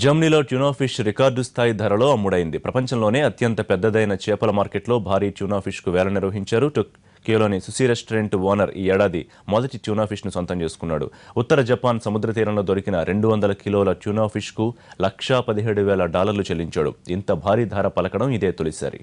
జర్మనీలో tuna fish record స్థాయి ధరలో అమ్ముడైంది. ప్రపంచంలోనే అత్యంత పెద్దదైన చేపల మార్కెట్లో భారీ ట్యూనా ఫిష్కు వేలం నిర్వహించారు. టోక్యోలోని సుషి రెస్టారెంట్ ఓనర్ ఈ ఏడాది మొదటి ట్యూనా ఫిష్ను సొంతం చేసుకున్నాడు. ఉత్తర జపాన్ సముద్ర తీరంలో దొరికిన 200 కిలోల ట్యూనా ఫిష్కు $117,000 చెల్లించాడు. ఇంత భారీ ధర పలకడం ఇదే తొలిసారి.